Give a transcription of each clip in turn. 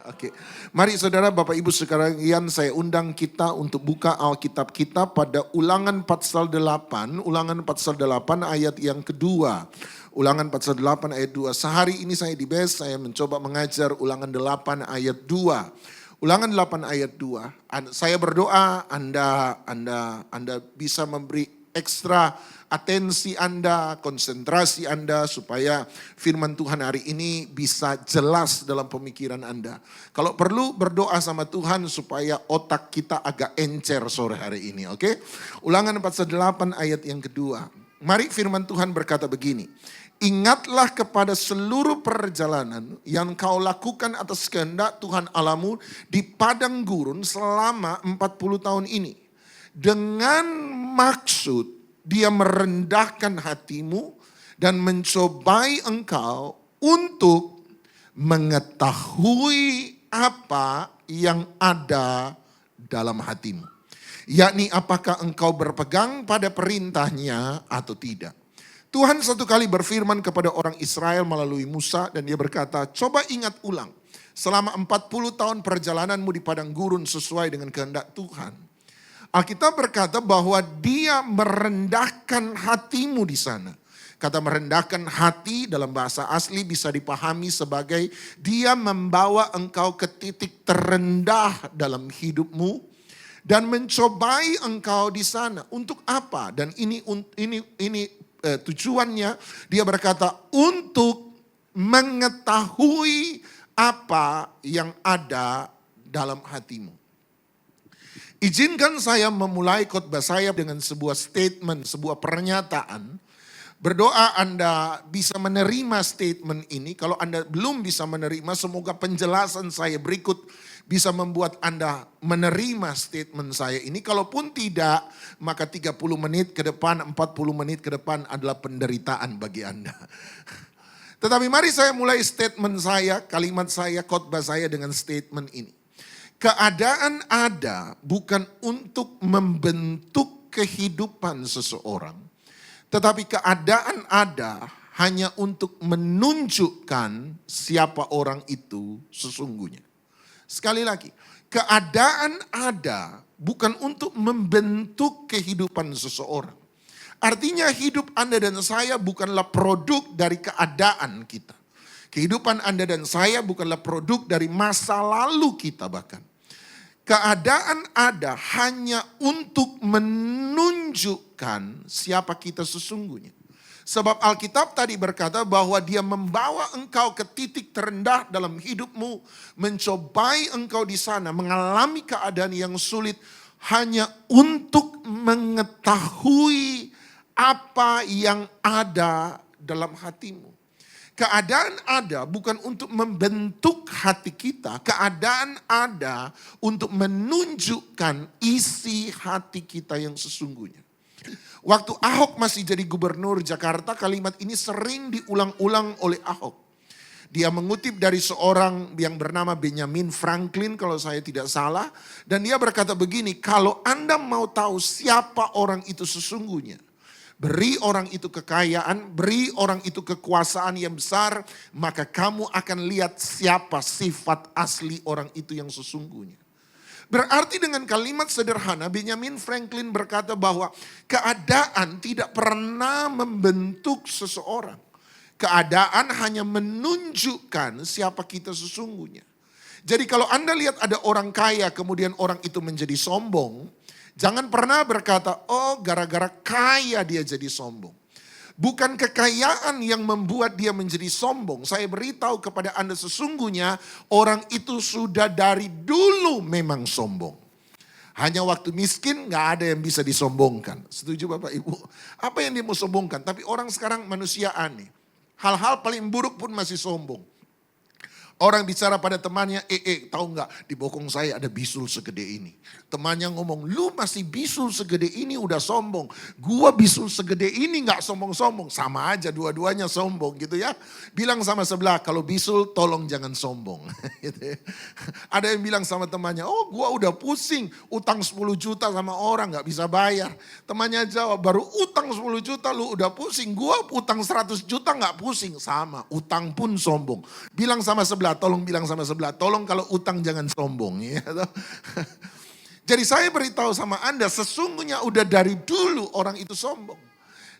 Oke. Mari saudara, Bapak Ibu sekalian, saya undang kita untuk buka Alkitab kita pada Ulangan pasal 8, Ulangan pasal 8 ayat yang kedua. Ulangan pasal 8 ayat 2. Sehari ini saya di BES, saya mencoba mengajar Ulangan 8 ayat 2. Ulangan 8 ayat 2. Saya berdoa Anda bisa memberi ekstra atensi Anda, konsentrasi Anda supaya firman Tuhan hari ini bisa jelas dalam pemikiran Anda. Kalau perlu berdoa sama Tuhan supaya otak kita agak encer sore hari ini, oke? Ulangan pasal 8 ayat yang kedua. Mari firman Tuhan berkata begini. Ingatlah kepada seluruh perjalanan yang kau lakukan atas kehendak Tuhan Allahmu di padang gurun selama 40 tahun ini. Dengan maksud dia merendahkan hatimu dan mencobai engkau untuk mengetahui apa yang ada dalam hatimu. Yakni apakah engkau berpegang pada perintahnya atau tidak. Tuhan satu kali berfirman kepada orang Israel melalui Musa dan dia berkata, coba ingat ulang selama 40 tahun perjalananmu di padang gurun sesuai dengan kehendak Tuhan. Alkitab berkata bahwa dia merendahkan hatimu di sana. Kata merendahkan hati dalam bahasa asli bisa dipahami sebagai dia membawa engkau ke titik terendah dalam hidupmu dan mencobai engkau di sana. Untuk apa? Dan ini tujuannya, dia berkata untuk mengetahui apa yang ada dalam hatimu. Izinkan saya memulai khotbah saya dengan sebuah statement, sebuah pernyataan. Berdoa Anda bisa menerima statement ini. Kalau Anda belum bisa menerima, semoga penjelasan saya berikut bisa membuat Anda menerima statement saya ini. Kalaupun tidak, maka 30 menit ke depan, 40 menit ke depan adalah penderitaan bagi Anda. Tetapi mari saya mulai statement saya, kalimat saya, khotbah saya dengan statement ini. Keadaan ada bukan untuk membentuk kehidupan seseorang. Tetapi keadaan ada hanya untuk menunjukkan siapa orang itu sesungguhnya. Sekali lagi, keadaan ada bukan untuk membentuk kehidupan seseorang. Artinya hidup Anda dan saya bukanlah produk dari keadaan kita. Kehidupan Anda dan saya bukanlah produk dari masa lalu kita bahkan. Keadaan ada hanya untuk menunjukkan siapa kita sesungguhnya. Sebab Alkitab tadi berkata bahwa dia membawa engkau ke titik terendah dalam hidupmu. Mencobai engkau di sana, mengalami keadaan yang sulit. Hanya untuk mengetahui apa yang ada dalam hatimu. Keadaan ada bukan untuk membentuk hati kita. Keadaan ada untuk menunjukkan isi hati kita yang sesungguhnya. Waktu Ahok masih jadi gubernur Jakarta, kalimat ini sering diulang-ulang oleh Ahok. Dia mengutip dari seorang yang bernama Benjamin Franklin kalau saya tidak salah. Dan dia berkata begini, kalau Anda mau tahu siapa orang itu sesungguhnya. Beri orang itu kekayaan, beri orang itu kekuasaan yang besar, maka kamu akan lihat siapa sifat asli orang itu yang sesungguhnya. Berarti dengan kalimat sederhana, Benjamin Franklin berkata bahwa keadaan tidak pernah membentuk seseorang. Keadaan hanya menunjukkan siapa kita sesungguhnya. Jadi kalau Anda lihat ada orang kaya kemudian orang itu menjadi sombong, jangan pernah berkata, oh gara-gara kaya dia jadi sombong. Bukan kekayaan yang membuat dia menjadi sombong. Saya beritahu kepada Anda sesungguhnya orang itu sudah dari dulu memang sombong. Hanya waktu miskin gak ada yang bisa disombongkan. Setuju Bapak Ibu? Apa yang dia mau sombongkan? Tapi orang sekarang manusia aneh. Hal-hal paling buruk pun masih sombong. Orang bicara pada temannya, tahu nggak di bokong saya ada bisul segede ini. Temannya ngomong, lu masih bisul segede ini udah sombong. Gua bisul segede ini nggak sombong-sombong. Sama aja dua-duanya sombong gitu ya. Bilang sama sebelah, kalau bisul tolong jangan sombong. Gitu ya. Ada yang bilang sama temannya, oh gua udah pusing. Utang 10 juta sama orang nggak bisa bayar. Temannya jawab, baru utang 10 juta lu udah pusing. Gua utang 100 juta nggak pusing. Sama, utang pun sombong. Bilang sama sebelah, sebelah, tolong bilang sama sebelah, tolong kalau utang jangan sombong. Ya. Jadi saya beritahu sama Anda, sesungguhnya udah dari dulu orang itu sombong.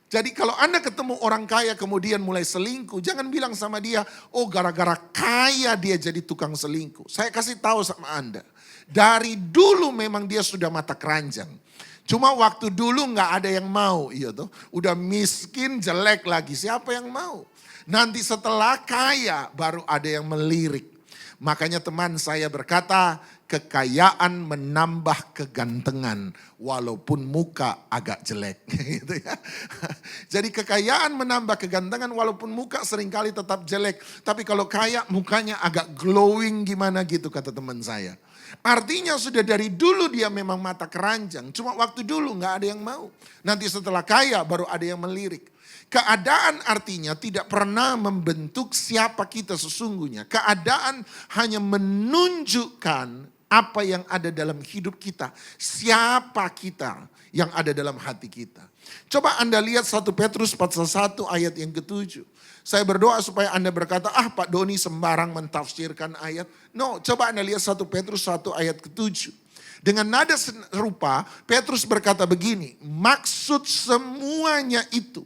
Jadi kalau Anda ketemu orang kaya kemudian mulai selingkuh, jangan bilang sama dia, oh gara-gara kaya dia jadi tukang selingkuh. Saya kasih tahu sama Anda, dari dulu memang dia sudah mata keranjang. Cuma waktu dulu nggak ada yang mau, iya tuh. Udah miskin, jelek lagi, siapa yang mau? Nanti setelah kaya baru ada yang melirik. Makanya teman saya berkata, kekayaan menambah kegantengan walaupun muka agak jelek. Gitu ya. Jadi kekayaan menambah kegantengan walaupun muka seringkali tetap jelek. Tapi kalau kaya mukanya agak glowing gimana gitu kata teman saya. Artinya sudah dari dulu dia memang mata keranjang. Cuma waktu dulu nggak ada yang mau. Nanti setelah kaya baru ada yang melirik. Keadaan artinya tidak pernah membentuk siapa kita sesungguhnya. Keadaan hanya menunjukkan apa yang ada dalam hidup kita. Siapa kita yang ada dalam hati kita. Coba Anda lihat 1 Petrus pasal 1 ayat yang ke-7. Saya berdoa supaya Anda berkata, Pak Doni sembarang mentafsirkan ayat. No, coba Anda lihat 1 Petrus 1 ayat ke-7. Dengan nada serupa, Petrus berkata begini, maksud semuanya itu.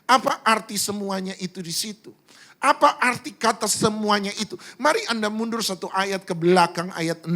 Apa arti semuanya itu di situ? Apa arti kata semuanya itu? Mari Anda mundur 1 ayat ke belakang, ayat 6.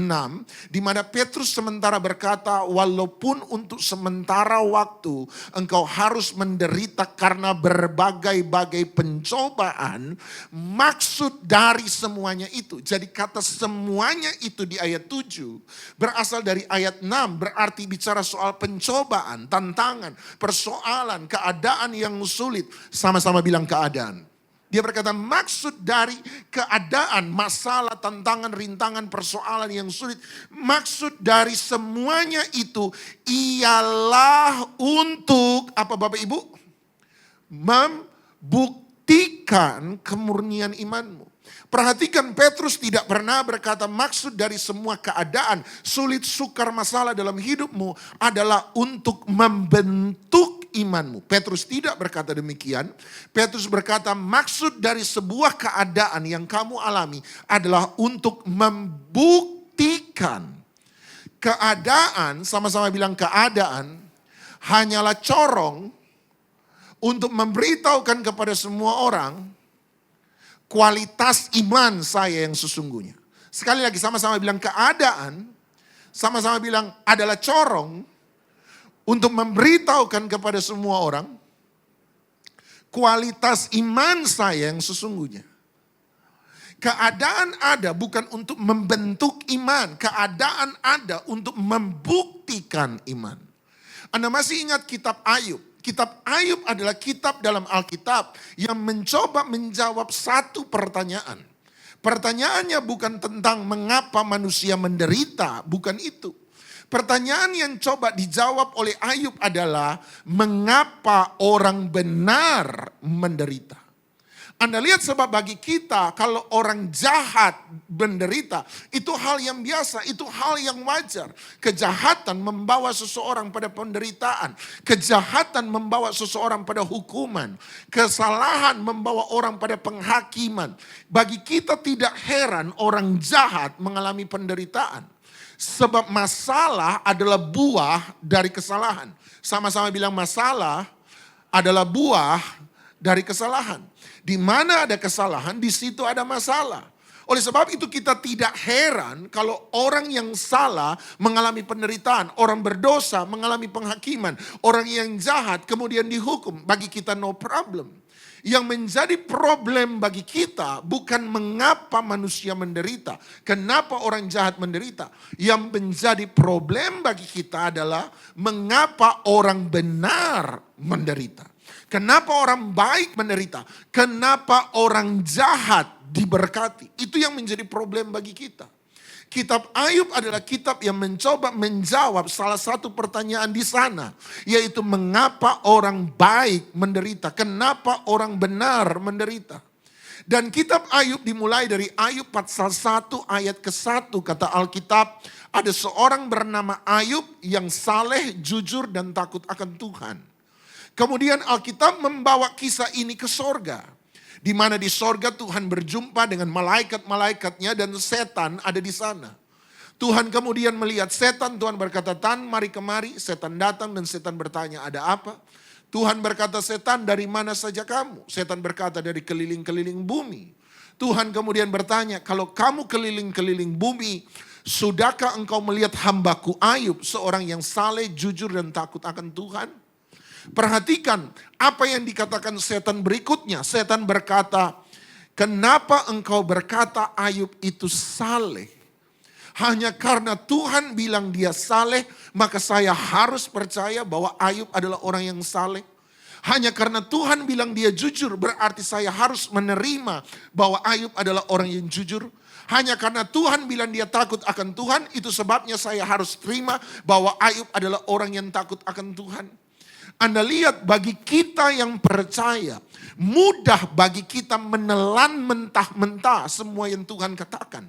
Di mana Petrus sementara berkata, walaupun untuk sementara waktu engkau harus menderita karena berbagai-bagai pencobaan. Maksud dari semuanya itu. Jadi kata semuanya itu di ayat 7. Berasal dari ayat 6. Berarti bicara soal pencobaan, tantangan, persoalan, keadaan yang sulit. Sama-sama bilang keadaan. Dia berkata maksud dari keadaan, masalah, tantangan, rintangan, persoalan yang sulit. Maksud dari semuanya itu ialah untuk, apa Bapak Ibu? Membuktikan kemurnian imanmu. Perhatikan Petrus tidak pernah berkata maksud dari semua keadaan, sulit, sukar, masalah dalam hidupmu adalah untuk membentuk imanmu. Petrus tidak berkata demikian. Petrus berkata maksud dari sebuah keadaan yang kamu alami adalah untuk membuktikan. Keadaan, sama-sama bilang keadaan, hanyalah corong untuk memberitahukan kepada semua orang kualitas iman saya yang sesungguhnya. Sekali lagi sama-sama bilang keadaan, sama-sama bilang adalah corong untuk memberitahukan kepada semua orang kualitas iman saya yang sesungguhnya. Keadaan ada bukan untuk membentuk iman. Keadaan ada untuk membuktikan iman. Anda masih ingat kitab Ayub? Kitab Ayub adalah kitab dalam Alkitab yang mencoba menjawab satu pertanyaan. Pertanyaannya bukan tentang mengapa manusia menderita, bukan itu. Pertanyaan yang coba dijawab oleh Ayub adalah mengapa orang benar menderita. Anda lihat sebab bagi kita kalau orang jahat menderita itu hal yang biasa, itu hal yang wajar. Kejahatan membawa seseorang pada penderitaan. Kejahatan membawa seseorang pada hukuman. Kesalahan membawa orang pada penghakiman. Bagi kita tidak heran orang jahat mengalami penderitaan. Sebab masalah adalah buah dari kesalahan. Sama-sama bilang masalah adalah buah dari kesalahan. Di mana ada kesalahan, di situ ada masalah. Oleh sebab itu kita tidak heran kalau orang yang salah mengalami penderitaan. Orang berdosa mengalami penghakiman. Orang yang jahat kemudian dihukum. Bagi kita no problem. Yang menjadi problem bagi kita bukan mengapa manusia menderita. Kenapa orang jahat menderita. Yang menjadi problem bagi kita adalah mengapa orang benar menderita. Kenapa orang baik menderita? Kenapa orang jahat diberkati? Itu yang menjadi problem bagi kita. Kitab Ayub adalah kitab yang mencoba menjawab salah satu pertanyaan di sana. Yaitu mengapa orang baik menderita? Kenapa orang benar menderita? Dan kitab Ayub dimulai dari Ayub pasal 1 ayat ke-1 kata Alkitab. Ada seorang bernama Ayub yang saleh, jujur dan takut akan Tuhan. Kemudian Alkitab membawa kisah ini ke sorga. Di mana di sorga Tuhan berjumpa dengan malaikat-malaikatnya dan setan ada di sana. Tuhan kemudian melihat setan, Tuhan berkata, "Tan, mari kemari." Setan datang dan setan bertanya, "Ada apa?" Tuhan berkata, "Setan, dari mana saja kamu?" Setan berkata, "Dari keliling-keliling bumi." Tuhan kemudian bertanya, "Kalau kamu keliling-keliling bumi, sudahkah engkau melihat hambaku Ayub, seorang yang saleh, jujur dan takut akan Tuhan?" Perhatikan apa yang dikatakan setan berikutnya. Setan berkata, "Kenapa engkau berkata Ayub itu saleh? Hanya karena Tuhan bilang dia saleh, maka saya harus percaya bahwa Ayub adalah orang yang saleh. Hanya karena Tuhan bilang dia jujur, berarti saya harus menerima bahwa Ayub adalah orang yang jujur. Hanya karena Tuhan bilang dia takut akan Tuhan, itu sebabnya saya harus terima bahwa Ayub adalah orang yang takut akan Tuhan." Anda lihat, bagi kita yang percaya, mudah bagi kita menelan mentah-mentah semua yang Tuhan katakan.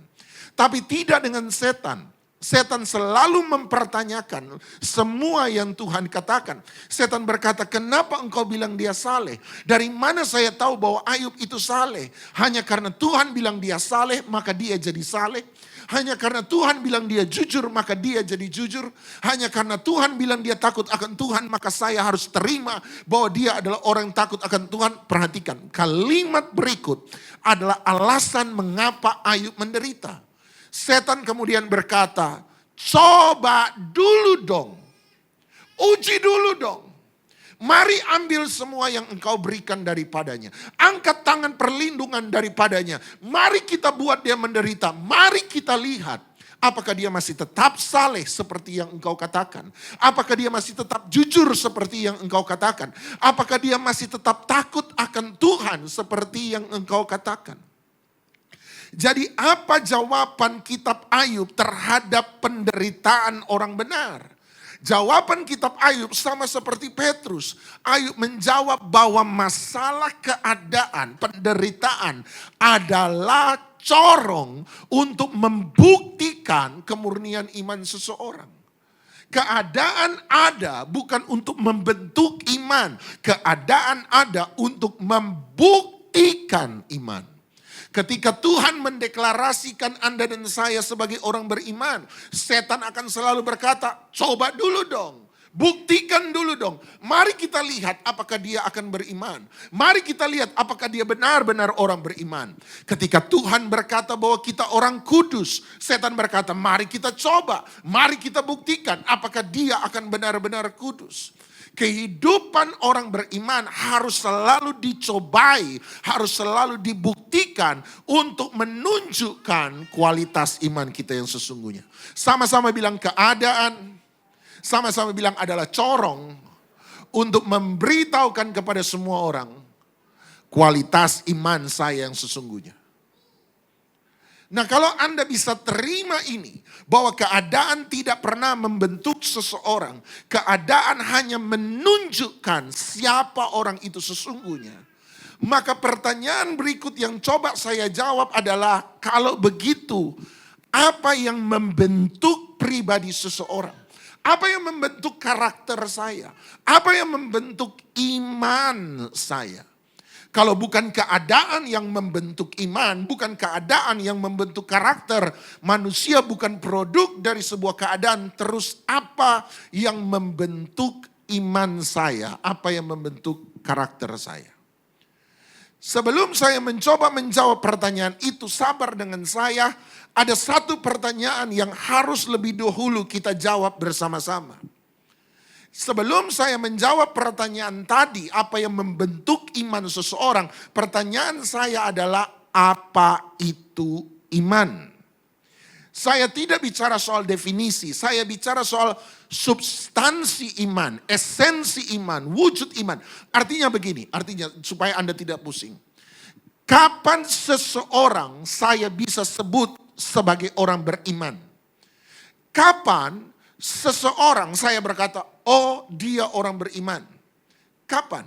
Tapi tidak dengan setan. Setan selalu mempertanyakan semua yang Tuhan katakan. Setan berkata, "Kenapa engkau bilang dia saleh? Dari mana saya tahu bahwa Ayub itu saleh? Hanya karena Tuhan bilang dia saleh, maka dia jadi saleh. Hanya karena Tuhan bilang dia jujur, maka dia jadi jujur. Hanya karena Tuhan bilang dia takut akan Tuhan, maka saya harus terima bahwa dia adalah orang yang takut akan Tuhan." Perhatikan, kalimat berikut adalah alasan mengapa Ayub menderita. Setan kemudian berkata, "Coba dulu dong, uji dulu dong. Mari ambil semua yang engkau berikan daripadanya. Angkat tangan perlindungan daripadanya. Mari kita buat dia menderita. Mari kita lihat apakah dia masih tetap saleh seperti yang engkau katakan. Apakah dia masih tetap jujur seperti yang engkau katakan. Apakah dia masih tetap takut akan Tuhan seperti yang engkau katakan." Jadi apa jawaban kitab Ayub terhadap penderitaan orang benar? Jawaban kitab Ayub sama seperti Petrus. Ayub menjawab bahwa masalah keadaan, penderitaan adalah corong untuk membuktikan kemurnian iman seseorang. Keadaan ada bukan untuk membentuk iman. Keadaan ada untuk membuktikan iman. Ketika Tuhan mendeklarasikan Anda dan saya sebagai orang beriman, setan akan selalu berkata, "Coba dulu dong, buktikan dulu dong. Mari kita lihat apakah dia akan beriman. Mari kita lihat apakah dia benar-benar orang beriman." Ketika Tuhan berkata bahwa kita orang kudus, setan berkata, "Mari kita coba, mari kita buktikan apakah dia akan benar-benar kudus." Kehidupan orang beriman harus selalu dicobai, harus selalu dibuktikan untuk menunjukkan kualitas iman kita yang sesungguhnya. Sama-sama bilang keadaan, sama-sama bilang adalah corong untuk memberitahukan kepada semua orang kualitas iman saya yang sesungguhnya. Nah, kalau Anda bisa terima ini, bahwa keadaan tidak pernah membentuk seseorang, keadaan hanya menunjukkan siapa orang itu sesungguhnya, maka pertanyaan berikut yang coba saya jawab adalah, kalau begitu, apa yang membentuk pribadi seseorang? Apa yang membentuk karakter saya? Apa yang membentuk iman saya? Kalau bukan keadaan yang membentuk iman, bukan keadaan yang membentuk karakter, manusia bukan produk dari sebuah keadaan, terus apa yang membentuk iman saya? Apa yang membentuk karakter saya? Sebelum saya mencoba menjawab pertanyaan itu, sabar dengan saya, ada satu pertanyaan yang harus lebih dahulu kita jawab bersama-sama. Sebelum saya menjawab pertanyaan tadi, apa yang membentuk iman seseorang, pertanyaan saya adalah, apa itu iman? Saya tidak bicara soal definisi, saya bicara soal substansi iman, esensi iman, wujud iman. Artinya begini, artinya supaya Anda tidak pusing. Kapan seseorang saya bisa sebut sebagai orang beriman? Kapan seseorang saya berkata, oh dia orang beriman? Kapan?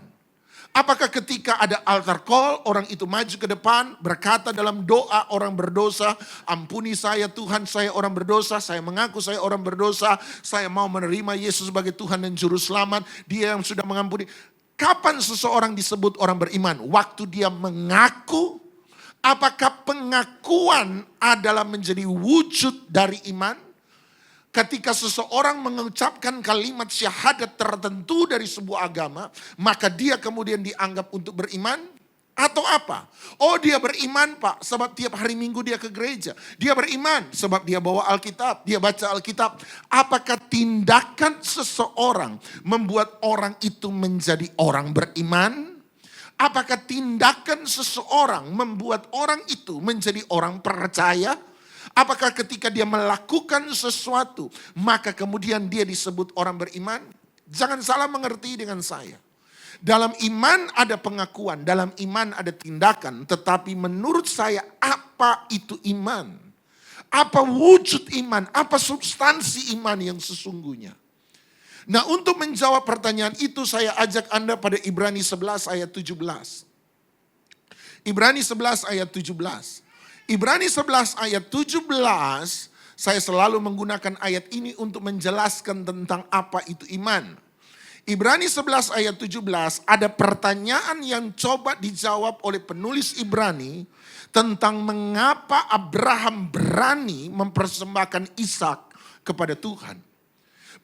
Apakah ketika ada altar call, orang itu maju ke depan, berkata dalam doa orang berdosa, ampuni saya Tuhan, saya orang berdosa, saya mengaku saya orang berdosa, saya mau menerima Yesus sebagai Tuhan dan Juru Selamat, dia yang sudah mengampuni. Kapan seseorang disebut orang beriman? Waktu dia mengaku. Apakah pengakuan adalah menjadi wujud dari iman? Ketika seseorang mengucapkan kalimat syahadat tertentu dari sebuah agama, maka dia kemudian dianggap untuk beriman? Atau apa? Oh, dia beriman, Pak, sebab tiap hari Minggu dia ke gereja. Dia beriman sebab dia bawa Alkitab, dia baca Alkitab. Apakah tindakan seseorang membuat orang itu menjadi orang beriman? Apakah tindakan seseorang membuat orang itu menjadi orang percaya? Apakah ketika dia melakukan sesuatu, maka kemudian dia disebut orang beriman? Jangan salah mengerti dengan saya. Dalam iman ada pengakuan, dalam iman ada tindakan. Tetapi menurut saya, apa itu iman? Apa wujud iman? Apa substansi iman yang sesungguhnya? Nah, untuk menjawab pertanyaan itu saya ajak Anda pada Ibrani 11 ayat 17. Ibrani 11 ayat 17. Ibrani 11 ayat 17, saya selalu menggunakan ayat ini untuk menjelaskan tentang apa itu iman. Ibrani 11 ayat 17 ada pertanyaan yang coba dijawab oleh penulis Ibrani tentang mengapa Abraham berani mempersembahkan Ishak kepada Tuhan.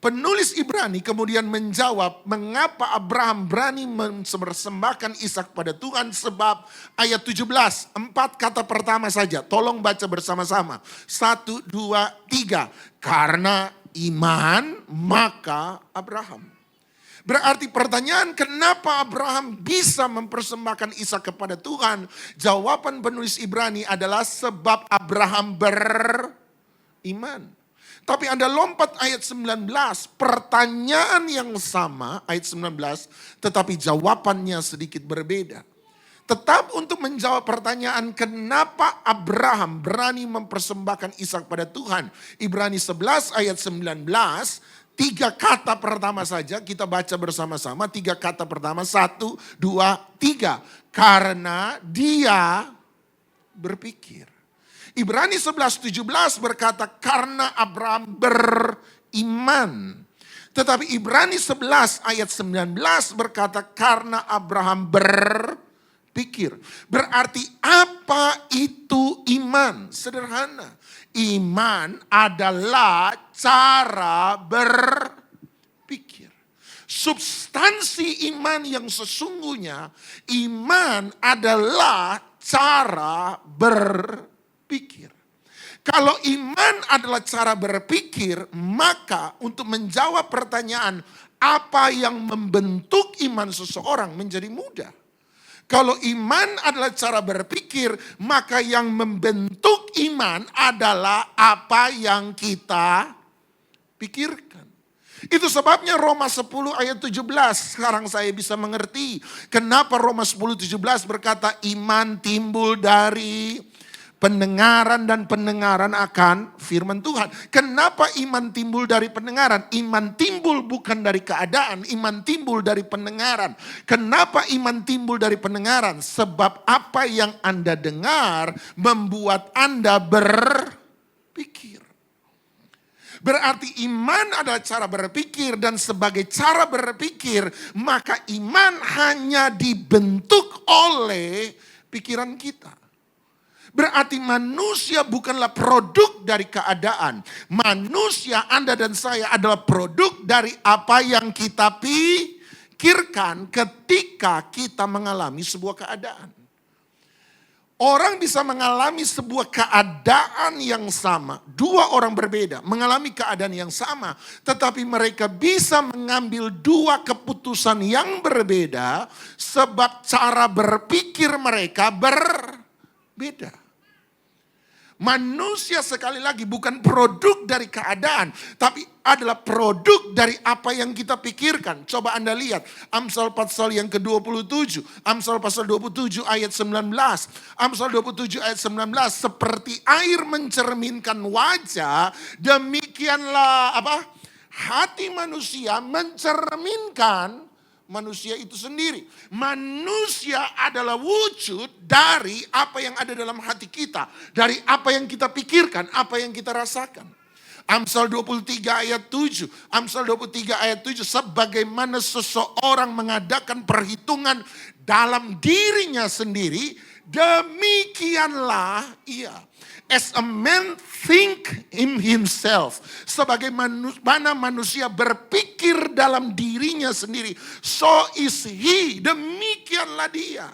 Penulis Ibrani kemudian menjawab mengapa Abraham berani mempersembahkan Ishak pada Tuhan, sebab ayat 17, 4 kata pertama saja. Tolong baca bersama-sama. 1, 2, 3. Karena iman maka Abraham. Berarti pertanyaan kenapa Abraham bisa mempersembahkan Ishak kepada Tuhan? Jawaban penulis Ibrani adalah sebab Abraham beriman. Tapi Anda lompat ayat 19, pertanyaan yang sama ayat 19, tetapi jawabannya sedikit berbeda. Tetap untuk menjawab pertanyaan kenapa Abraham berani mempersembahkan Ishak pada Tuhan. Ibrani 11 ayat 19, 3 kata pertama saja kita baca bersama-sama. 3 kata pertama, 1, 2, 3. Karena dia berpikir. Ibrani 11:17 berkata karena Abraham beriman. Tetapi Ibrani 11 ayat 19 berkata karena Abraham berpikir. Berarti apa itu iman? Sederhana. Iman adalah cara berpikir. Substansi iman yang sesungguhnya, iman adalah cara berpikir. Kalau iman adalah cara berpikir, maka untuk menjawab pertanyaan apa yang membentuk iman seseorang menjadi mudah. Kalau iman adalah cara berpikir, maka yang membentuk iman adalah apa yang kita pikirkan. Itu sebabnya Roma 10 ayat 17 sekarang saya bisa mengerti. Kenapa Roma 10:17 berkata iman timbul dari pendengaran dan pendengaran akan firman Tuhan. Kenapa iman timbul dari pendengaran? Iman timbul bukan dari keadaan, iman timbul dari pendengaran. Kenapa iman timbul dari pendengaran? Sebab apa yang Anda dengar membuat Anda berpikir. Berarti iman adalah cara berpikir, dan sebagai cara berpikir maka iman hanya dibentuk oleh pikiran kita. Berarti manusia bukanlah produk dari keadaan. Manusia, Anda dan saya adalah produk dari apa yang kita pikirkan ketika kita mengalami sebuah keadaan. Orang bisa mengalami sebuah keadaan yang sama. 2 orang berbeda mengalami keadaan yang sama. Tetapi mereka bisa mengambil 2 keputusan yang berbeda. Sebab cara berpikir mereka berbeda. Manusia sekali lagi bukan produk dari keadaan, tapi adalah produk dari apa yang kita pikirkan. Coba Anda lihat Amsal pasal yang ke-27, Amsal pasal 27 ayat 19. Amsal 27 ayat 19, seperti air mencerminkan wajah, demikianlah hati manusia mencerminkan manusia itu sendiri. Manusia adalah wujud dari apa yang ada dalam hati kita. Dari apa yang kita pikirkan, apa yang kita rasakan. Amsal 23 ayat 7. Amsal 23 ayat 7. Sebagaimana seseorang mengadakan perhitungan dalam dirinya sendiri, demikianlah ia. As a man think in himself. Sebagaimana manusia berpikir dalam dirinya sendiri, so is he. Demikianlah dia.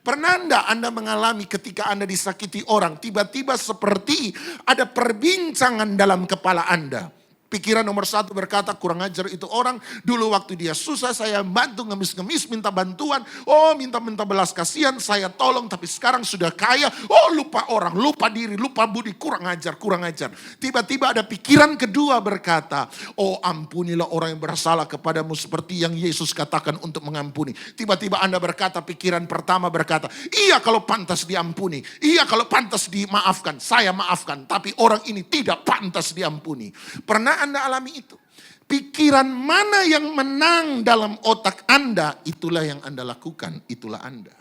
Pernah Anda mengalami ketika Anda disakiti orang, tiba-tiba seperti ada perbincangan dalam kepala Anda. Pikiran nomor satu berkata, kurang ajar itu orang. Dulu waktu dia susah saya bantu, ngemis-ngemis, minta bantuan. Oh, minta belas kasihan, saya tolong. Tapi sekarang sudah kaya. Oh, lupa orang, lupa diri, lupa budi. Kurang ajar, kurang ajar. Tiba-tiba ada pikiran kedua berkata, oh ampunilah orang yang bersalah kepadamu seperti yang Yesus katakan untuk mengampuni. Tiba-tiba Anda berkata, pikiran pertama berkata, iya kalau pantas diampuni. Iya kalau pantas dimaafkan, saya maafkan. Tapi orang ini tidak pantas diampuni. Pernah Anda alami itu? Pikiran mana yang menang dalam otak Anda, itulah yang Anda lakukan, itulah Anda.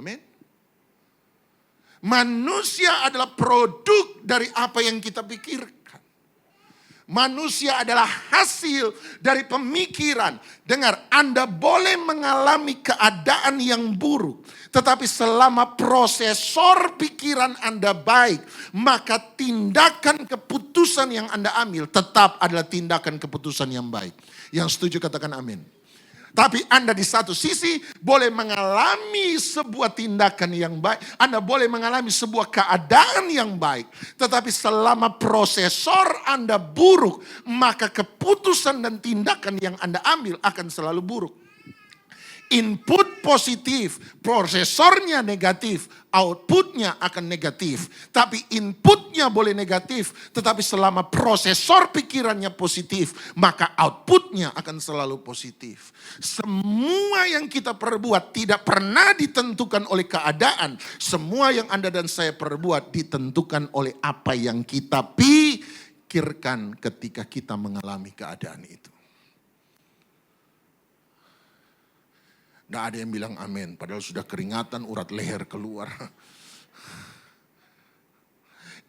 Amin. Manusia adalah produk dari apa yang kita pikirkan. Manusia adalah hasil dari pemikiran. Dengar, Anda boleh mengalami keadaan yang buruk. Tetapi selama prosesor pikiran Anda baik, maka tindakan keputusan yang Anda ambil tetap adalah tindakan keputusan yang baik. Yang setuju katakan amin. Tapi Anda di satu sisi boleh mengalami sebuah tindakan yang baik. Anda boleh mengalami sebuah keadaan yang baik. Tetapi selama prosesor Anda buruk, maka keputusan dan tindakan yang Anda ambil akan selalu buruk. Input positif, prosesornya negatif, outputnya akan negatif. Tapi inputnya boleh negatif, tetapi selama prosesor pikirannya positif, maka outputnya akan selalu positif. Semua yang kita perbuat tidak pernah ditentukan oleh keadaan. Semua yang Anda dan saya perbuat ditentukan oleh apa yang kita pikirkan ketika kita mengalami keadaan itu. Tidak ada yang bilang amin, padahal sudah keringatan, urat leher keluar.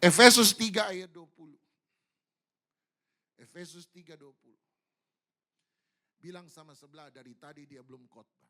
Efesus 3 ayat 20. Efesus 3:20. Bilang sama sebelah, dari tadi dia belum khotbah.